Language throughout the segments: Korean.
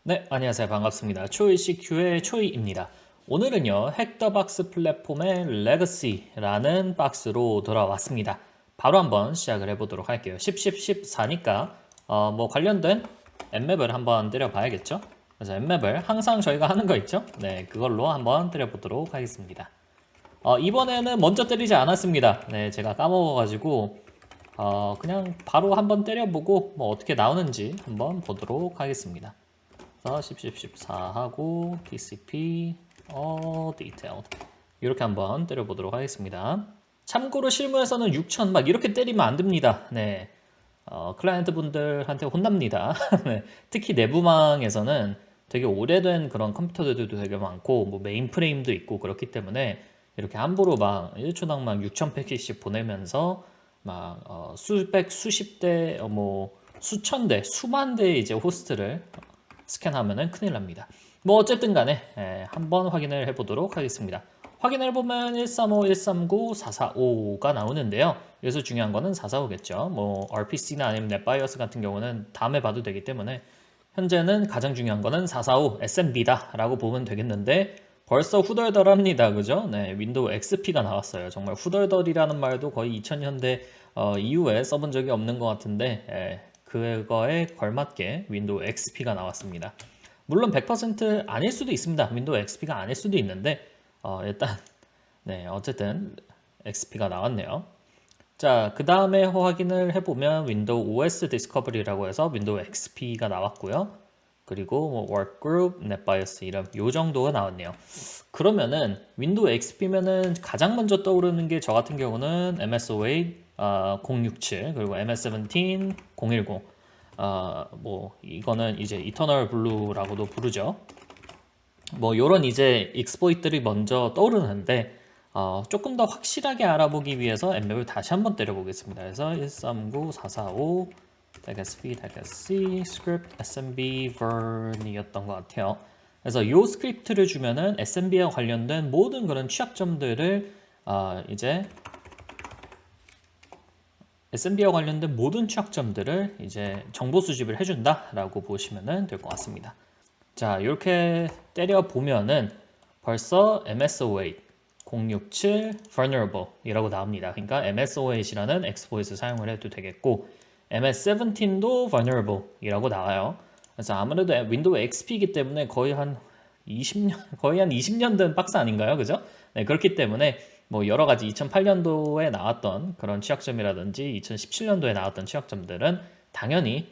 네, 안녕하세요. 반갑습니다. 초이 CQ의 초이입니다. 오늘은요, 핵더박스 플랫폼의 레거시라는 박스로 돌아왔습니다. 바로 한번 시작을 해보도록 할게요. 14니까 뭐 관련된 앱맵을 한번 때려봐야겠죠? 그래서 앱맵을 항상 저희가 하는 거 있죠? 네, 그걸로 한번 때려보도록 하겠습니다. 이번에는 먼저 때리지 않았습니다. 네, 제가 까먹어가지고 그냥 바로 한번 때려보고 뭐 어떻게 나오는지 한번 보도록 하겠습니다. 14하고 TCP detailed 이렇게 한번 때려보도록 하겠습니다. 참고로 실무에서는 6000 막 이렇게 때리면 안 됩니다. 네. 클라이언트 분들한테 혼납니다. 네. 특히 내부망에서는 되게 오래된 그런 컴퓨터들도 되게 많고 뭐 메인프레임도 있고 그렇기 때문에 이렇게 함부로 막 1초당 막 6000 패킷씩 보내면서 막 수백 수십 대 뭐 수천 대 수만 대 이제 호스트를 스캔하면은 큰일 납니다. 뭐 어쨌든 간에 한번 확인을 해보도록 하겠습니다. 확인을 해보면 135, 139, 445가 나오는데요. 여기서 중요한 거는 445겠죠. 뭐 RPC나 아니면 넷바이어스 같은 경우는 다음에 봐도 되기 때문에 현재는 가장 중요한 거는 445 SMB다 라고 보면 되겠는데 벌써 후덜덜합니다. 그죠? 네, 윈도우 XP가 나왔어요. 정말 후덜덜이라는 말도 거의 2000년대 이후에 써본 적이 없는 것 같은데 그거에 걸맞게 윈도우 XP가 나왔습니다. 물론 100% 아닐 수도 있습니다. 윈도우 XP가 아닐 수도 있는데 일단 네, 어쨌든 XP가 나왔네요. 자, 그 다음에 확인을 해보면 윈도우 OS 디스커버리라고 해서 윈도우 XP가 나왔고요. 그리고 뭐 workgroup, netbios 이런 요 정도가 나왔네요. 그러면은 윈도우 XP면은 가장 먼저 떠오르는 게 저 같은 경우는 MS08 067 그리고 MS17 010 뭐 이거는 이제 이터널 블루라고도 부르죠. 뭐 요런 이제 익스플로이트들이 먼저 떠오르는데 조금 더 확실하게 알아보기 위해서 앱맵을 다시 한번 때려보겠습니다. 그래서 139 445 -v -c script smb vern이었던 것 같아요. 그래서 요 스크립트를 주면은 SMB와 관련된 모든 그런 취약점들을 이제 SMB와 관련된 모든 취약점들을 이제 정보 수집을 해준다라고 보시면 될 것 같습니다. 자, 이렇게 때려 보면은 벌써 MS08 067 vulnerable 이라고 나옵니다. 그러니까 MS08이라는 exploit을 사용을 해도 되겠고 MS17도 vulnerable 이라고 나와요. 그래서 아무래도 윈도우 XP이기 때문에 거의 한 20년 거의 한 20년 된 박스 아닌가요? 그죠? 네, 그렇기 때문에 뭐 여러 가지 2008년도에 나왔던 그런 취약점이라든지 2017년도에 나왔던 취약점들은 당연히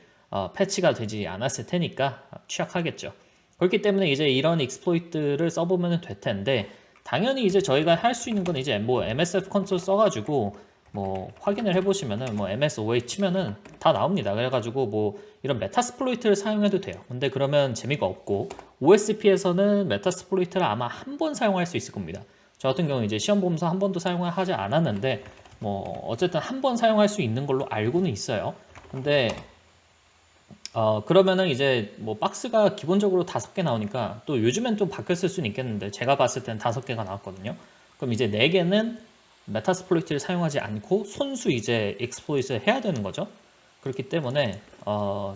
패치가 되지 않았을 테니까 취약하겠죠. 그렇기 때문에 이제 이런 익스플로이트를 써보면 될 텐데 당연히 이제 저희가 할 수 있는 건 이제 뭐 MSF 컨솔 써가지고 뭐 확인을 해보시면은 뭐 MS5A 치면은 다 나옵니다. 그래가지고 뭐 이런 메타스플로이트를 사용해도 돼요. 근데 그러면 재미가 없고 OSP에서는 메타스플로이트를 아마 한 번 사용할 수 있을 겁니다. 저 같은 경우는 이제 시험 보면서 한 번도 사용을 하지 않았는데 뭐 어쨌든 한 번 사용할 수 있는 걸로 알고는 있어요. 근데 그러면은 이제 뭐 박스가 기본적으로 5개 나오니까 또 요즘엔 좀 바뀌었을 수는 있겠는데 제가 봤을 땐 5개가 나왔거든요. 그럼 이제 4개는 메타스플로이트를 사용하지 않고 손수 이제 익스플로이트를 해야 되는 거죠. 그렇기 때문에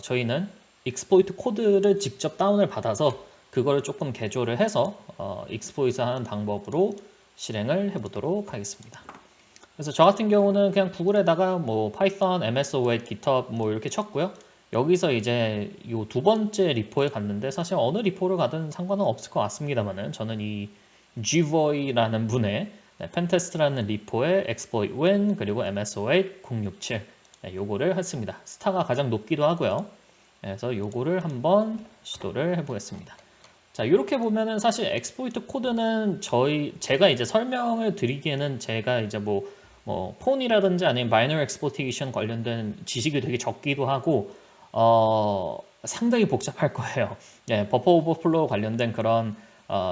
저희는 익스플로이트 코드를 직접 다운을 받아서 그거를 조금 개조를 해서 익스플로이트 하는 방법으로 실행을 해보도록 하겠습니다. 그래서 저 같은 경우는 그냥 구글에다가 뭐 파이썬, MS-OS, GitHub 뭐 이렇게 쳤고요. 여기서 이제 요 두 번째 리포에 갔는데 사실 어느 리포를 가든 상관은 없을 것 같습니다만은 저는 이 Gvoy라는 분의 펜테스트라는 리포에 exploit win 그리고 MS-OS 067 요거를 했습니다. 스타가 가장 높기도 하고요. 그래서 요거를 한번 시도를 해보겠습니다. 자, 이렇게 보면은 사실 exploit 코드는 제가 이제 설명을 드리기에는 제가 이제 뭐 폰이라든지 아니면 binary exploitation 관련된 지식이 되게 적기도 하고 상당히 복잡할 거예요. 예, 버퍼 오버플로우 관련된 그런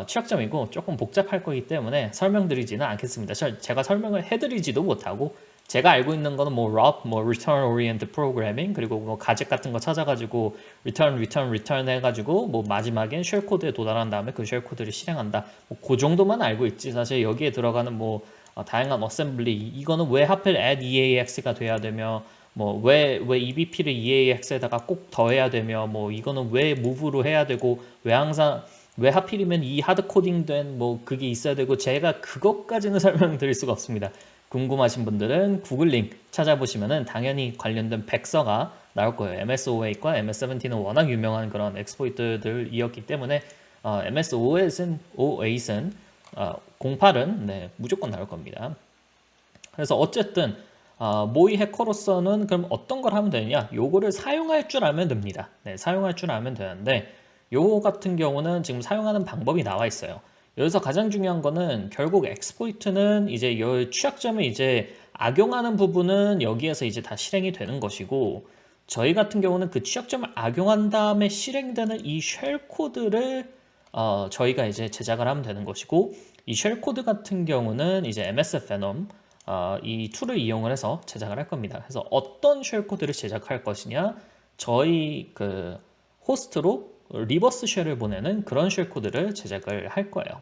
취약점이고 조금 복잡할 거기 때문에 설명드리지는 않겠습니다. 제가 설명을 해드리지도 못하고 제가 알고 있는 거는 뭐 ROP, 뭐 Return Oriented Programming 그리고 뭐 가젯 같은 거 찾아가지고 Return 해가지고 뭐 마지막엔 쉘 코드에 도달한 다음에 그 쉘 코드를 실행한다. 뭐그 정도만 알고 있지. 사실 여기에 들어가는 뭐 다양한 어셈블리 이거는 왜 하필 add EAX가 돼야 되며 뭐 왜 EBP를 EAX에다가 꼭 더해야 되며 뭐 이거는 왜 move로 해야 되고 왜 하필이면 이 하드 코딩된 뭐 그게 있어야 되고 제가 그것까지는 설명드릴 수가 없습니다. 궁금하신 분들은 구글 링크 찾아보시면은 당연히 관련된 백서가 나올 거예요. MS-08과 MS-17은 워낙 유명한 그런 엑스플로이트들이었기 때문에 MS-08은 08은 무조건 나올 겁니다. 그래서 어쨌든 모의 해커로서는 그럼 어떤 걸 하면 되느냐? 요거를 사용할 줄 알면 됩니다. 네, 사용할 줄 알면 되는데 요거 같은 경우는 지금 사용하는 방법이 나와 있어요. 여기서 가장 중요한 거는 결국 엑스플로이트는 이제 이 취약점을 이제 악용하는 부분은 여기에서 이제 다 실행이 되는 것이고 저희 같은 경우는 그 취약점을 악용한 다음에 실행되는 이 쉘 코드를 저희가 이제 제작을 하면 되는 것이고 이 쉘 코드 같은 경우는 이제 MS Phenom 이 툴을 이용을 해서 제작을 할 겁니다. 그래서 어떤 쉘 코드를 제작할 것이냐, 저희 그 호스트로 리버스 쉘을 보내는 그런 쉘 코드를 제작을 할 거예요.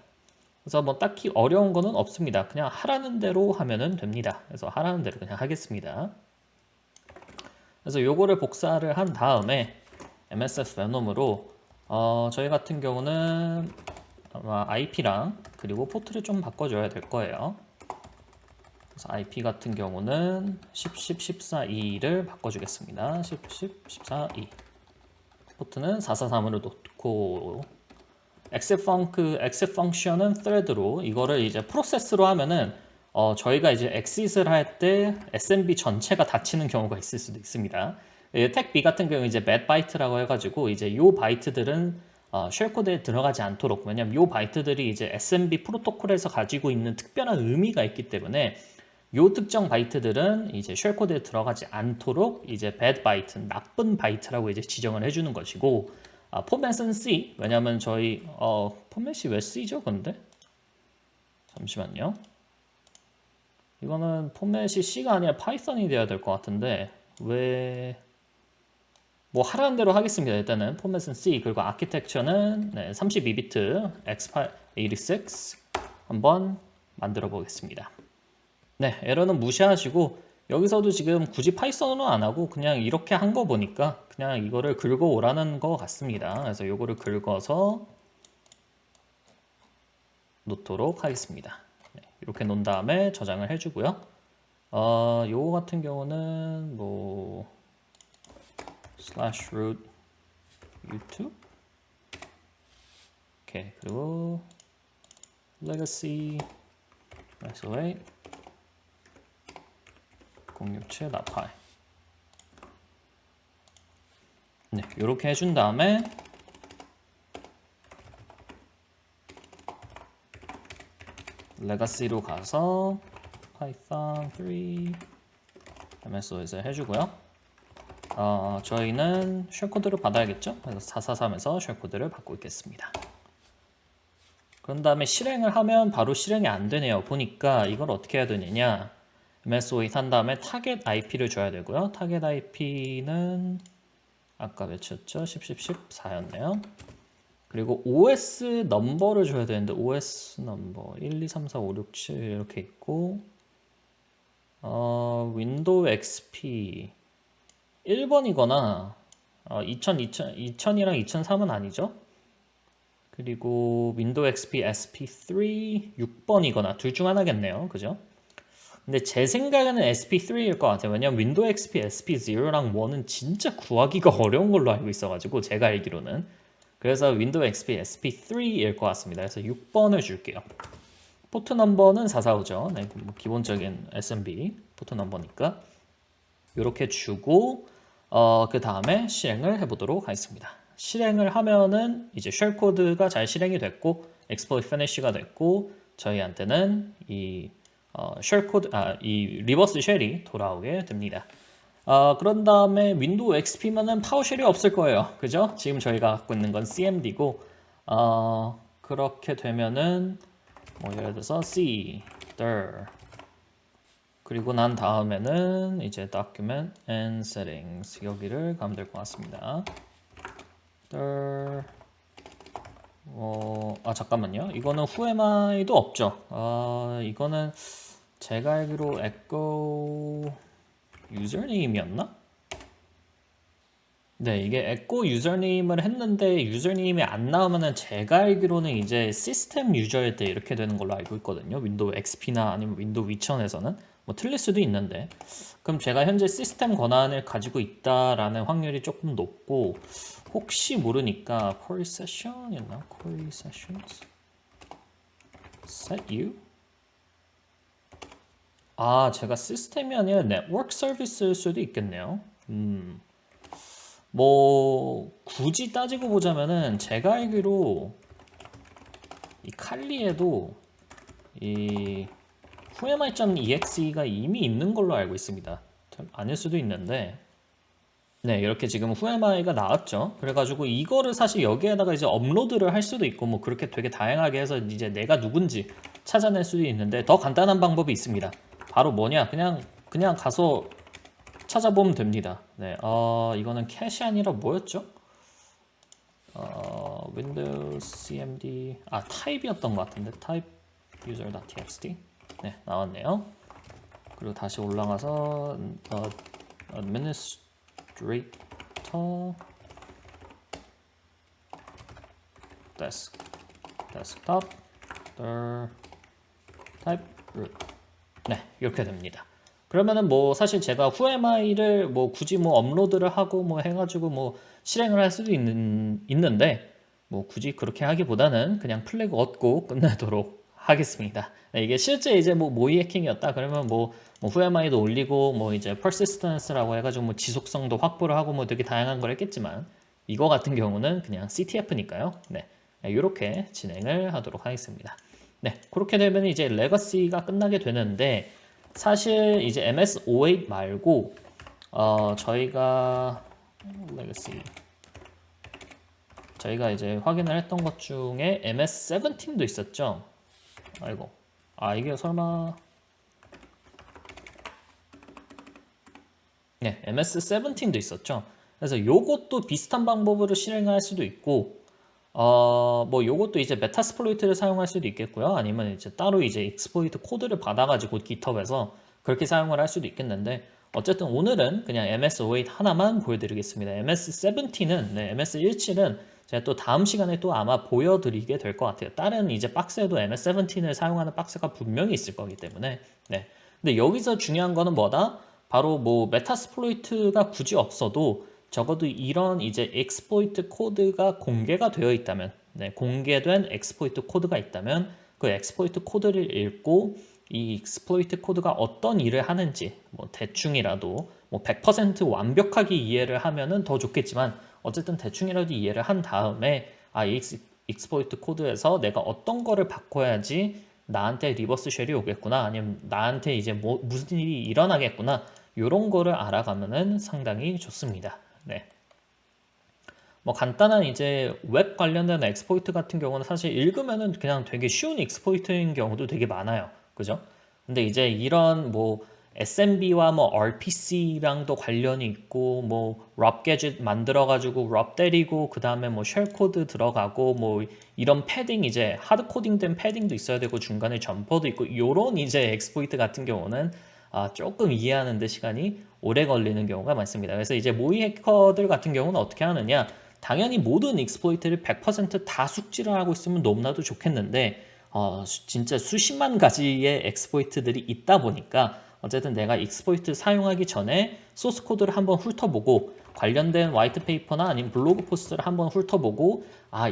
그래서 뭐 딱히 어려운 거는 없습니다. 그냥 하라는 대로 하면은 됩니다. 그래서 하라는 대로 그냥 하겠습니다. 그래서 요거를 복사를 한 다음에 MS Phenom으로 저희 같은 경우는 아마 IP랑 그리고 포트를 좀 바꿔줘야 될 거예요. 그래서 IP 같은 경우는 10, 10, 14, 2를 바꿔주겠습니다. 10, 10, 14, 2. 포트는 443으로 놓고 exec 펑션은 thread로 이거를 이제 프로세스로 하면은 저희가 이제 exit을 할 때 SMB 전체가 닫히는 경우가 있을 수도 있습니다. 택 B 같은 경우 이제 bad byte라고 해가지고 이제 요 바이트들은 쉘 코드에 들어가지 않도록 왜냐면 요 바이트들이 이제 SMB 프로토콜에서 가지고 있는 특별한 의미가 있기 때문에 요 특정 바이트들은 이제 쉘 코드에 들어가지 않도록 이제 bad 바이트, 나쁜 바이트라고 이제 지정을 해주는 것이고 포맷은 C. 왜냐면 저희 포맷이 왜 C죠? 근데 잠시만요. 이거는 포맷이 C가 아니라 파이썬이 돼야 될 것 같은데 왜 뭐 하라는 대로 하겠습니다. 일단은 포맷은 C 그리고 아키텍처는 32비트 X86 한번 만들어 보겠습니다. 네, 에러는 무시하시고 여기서도 지금 굳이 파이썬으로 안 하고 그냥 이렇게 한 거 보니까 그냥 이거를 긁어 오라는 거 같습니다. 그래서 이거를 긁어서 놓도록 하겠습니다. 네, 이렇게 놓은 다음에 저장을 해주고요. 요거 같은 경우는 뭐 /root YouTube 오케이 그리고 legacy SOA 067 나파이 네, 이렇게 해준 다음에 레가시로 가서 python 3 MSO에서 해주고요. 저희는 쉘코드를 받아야겠죠? 그래서 443에서 쉘코드를 받고 있겠습니다. 그런 다음에 실행을 하면 바로 실행이 안 되네요. 보니까 이걸 어떻게 해야 되느냐 MS-08 한 다음에 타겟 IP를 줘야 되고요. 타겟 IP는 아까 외쳤죠? 10, 10, 14였네요. 그리고 OS 넘버를 줘야 되는데 OS 넘버 1, 2, 3, 4, 5, 6, 7 이렇게 있고 윈도우 XP 1번이거나 2000이랑 2003은 아니죠? 그리고 윈도우 XP SP3 6번이거나 둘 중 하나겠네요. 그죠? 근데 제 생각에는 SP3일 것 같아요. 왜냐면 윈도우 XP SP0랑 1은 진짜 구하기가 어려운 걸로 알고 있어가지고 제가 알기로는 그래서 윈도우 XP SP3일 것 같습니다. 그래서 6번을 줄게요. 포트 넘버는 445죠. 네, 뭐 기본적인 SMB 포트 넘버니까 이렇게 주고 그 다음에 실행을 해보도록 하겠습니다. 실행을 하면은 이제 쉘 코드가 잘 실행이 됐고 exploit finish가 됐고 저희한테는 이 쉘 코드 이 리버스 쉘이 돌아오게 됩니다. 그런 다음에 윈도우 XP만은 파워쉘이 없을 거예요. 그죠? 지금 저희가 갖고 있는 건 CMD고 그렇게 되면은 뭐 예를 들어서 C, dir 그리고 난 다음에는 이제 document and settings 여기를 가면 될 것 같습니다. dir 잠깐만요. 이거는 whoamI도 없죠. 이거는 제가 알기로 echo 유저네임이었나? 네, 이게 에코 유저네임을 했는데 유저네임이 안 나오면은 제가 알기로는 이제 시스템 유저일 때 이렇게 되는 걸로 알고 있거든요. 윈도우 XP나 아니면 윈도우 위천에서는 뭐 틀릴 수도 있는데 그럼 제가 현재 시스템 권한을 가지고 있다라는 확률이 조금 높고 혹시 모르니까 query session이었나? query sessions set you? 아, 제가 시스템이 아니라 네트워크 서비스일 수도 있겠네요. 뭐 굳이 따지고 보자면은 제가 알기로 이 칼리에도 이 whoami.exe가 이미 있는 걸로 알고 있습니다. 아닐 수도 있는데 네, 이렇게 지금 whoami가 나왔죠. 그래가지고 이거를 사실 여기에다가 이제 업로드를 할 수도 있고 뭐 그렇게 되게 다양하게 해서 이제 내가 누군지 찾아낼 수도 있는데 더 간단한 방법이 있습니다. 바로 뭐냐? 그냥 가서 찾아보면 됩니다. 네, 이거는 캐시 아니라 뭐였죠? 윈도우 cmd 타입이었던 것 같은데 타입 user.txt 네, 나왔네요. 그리고 다시 올라가서 administrator desktop type root 네, 이렇게 됩니다. 그러면은 뭐 사실 제가 whoami를 뭐 굳이 뭐 업로드를 하고 뭐 해가지고 뭐 실행을 할 수도 있는데 뭐 굳이 그렇게 하기보다는 그냥 플래그 얻고 끝내도록 하겠습니다. 네, 이게 실제 이제 뭐 모의 해킹이었다 그러면 뭐 whoami도 올리고 뭐 이제 persistence라고 해가지고 뭐 지속성도 확보를 하고 뭐 되게 다양한 걸 했겠지만 이거 같은 경우는 그냥 CTF니까요. 네, 이렇게 진행을 하도록 하겠습니다. 네, 그렇게 되면 이제 레거시가 끝나게 되는데 사실 이제 MS58 말고 저희가 레거시 저희가 이제 확인을 했던 것 중에 MS17도 있었죠. 아이고, 이게 설마 네, MS17도 있었죠. 그래서 요것도 비슷한 방법으로 실행할 수도 있고 뭐 요것도 이제 메타스플로이트를 사용할 수도 있겠고요. 아니면 이제 따로 이제 익스플로이트 코드를 받아가지고 GitHub에서 그렇게 사용을 할 수도 있겠는데 어쨌든 오늘은 그냥 MS58 하나만 보여드리겠습니다. MS17은 MS17은 제가 또 다음 시간에 또 아마 보여드리게 될 것 같아요. 다른 이제 박스에도 MS17을 사용하는 박스가 분명히 있을 거기 때문에 네. 근데 여기서 중요한 거는 뭐다? 바로 뭐 메타스플로이트가 굳이 없어도 적어도 이런 이제 exploit 코드가 공개가 되어 있다면, 네, 공개된 exploit 코드가 있다면 그 exploit 코드를 읽고 이 exploit 코드가 어떤 일을 하는지 뭐 대충이라도 뭐 100% 완벽하게 이해를 하면은 더 좋겠지만 어쨌든 대충이라도 이해를 한 다음에 이 exploit 코드에서 내가 어떤 거를 바꿔야지 나한테 리버스 쉘이 오겠구나 아니면 나한테 이제 뭐 무슨 일이 일어나겠구나 이런 거를 알아가면은 상당히 좋습니다. 네. 뭐 간단한 이제 웹 관련된 엑스포이트 같은 경우는 사실 읽으면은 그냥 되게 쉬운 엑스포이트인 경우도 되게 많아요. 그죠? 근데 이제 이런 뭐 SMB와 뭐 RPC랑도 관련이 있고 뭐 럽 게짓 만들어 가지고 럽 때리고 그다음에 뭐 쉘 코드 들어가고 뭐 이런 패딩 이제 하드 코딩된 패딩도 있어야 되고 중간에 점퍼도 있고 요런 이제 엑스포이트 같은 경우는 조금 이해하는 데 시간이 오래 걸리는 경우가 많습니다. 그래서 이제 모의 해커들 같은 경우는 어떻게 하느냐? 당연히 모든 익스플로이트를 100%다 숙지를 하고 있으면 너무나도 좋겠는데 진짜 수십만 가지의 exploit들이 있다 보니까 어쨌든 내가 익스플로이트 사용하기 전에 소스 코드를 한번 훑어보고 관련된 화이트 페이퍼나 아니면 블로그 포스트를 한번 훑어보고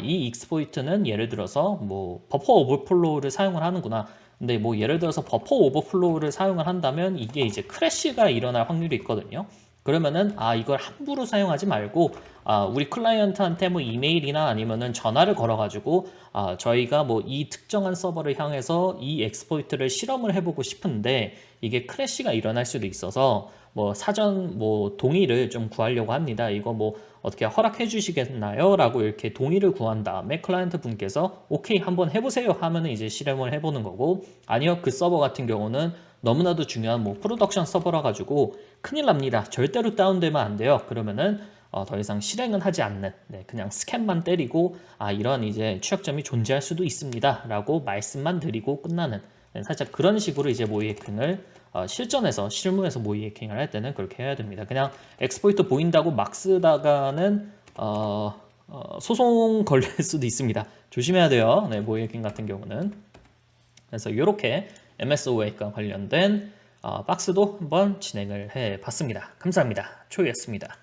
이 익스플로이트는 예를 들어서 뭐 버퍼 오버플로우를 사용을 하는구나. 근데 뭐 예를 들어서 버퍼 오버플로우를 사용을 한다면 이게 이제 크래시가 일어날 확률이 있거든요. 그러면은 이걸 함부로 사용하지 말고 우리 클라이언트한테 뭐 이메일이나 아니면은 전화를 걸어가지고 저희가 뭐 이 특정한 서버를 향해서 이 엑스플로이트를 실험을 해보고 싶은데 이게 크래시가 일어날 수도 있어서 뭐 사전 뭐 동의를 좀 구하려고 합니다. 이거 뭐 어떻게 허락해 주시겠나요? 라고 이렇게 동의를 구한 다음에 클라이언트 분께서 오케이 한번 해보세요 하면은 이제 실험을 해보는 거고 아니요 그 서버 같은 경우는 너무나도 중요한 뭐 프로덕션 서버라 가지고 큰일 납니다. 절대로 다운되면 안 돼요. 그러면은 더 이상 실행은 하지 않는 그냥 스캔만 때리고 이런 이제 취약점이 존재할 수도 있습니다. 라고 말씀만 드리고 끝나는 살짝 그런 식으로 이제 모의 해킹을 실전에서 실무에서 모의 해킹을 할 때는 그렇게 해야 됩니다. 그냥 엑스플로이트 보인다고 막 쓰다가는 소송 걸릴 수도 있습니다. 조심해야 돼요. 네, 모의 해킹 같은 경우는. 그래서 이렇게 MSOA과 관련된 박스도 한번 진행을 해 봤습니다. 감사합니다. 초이였습니다.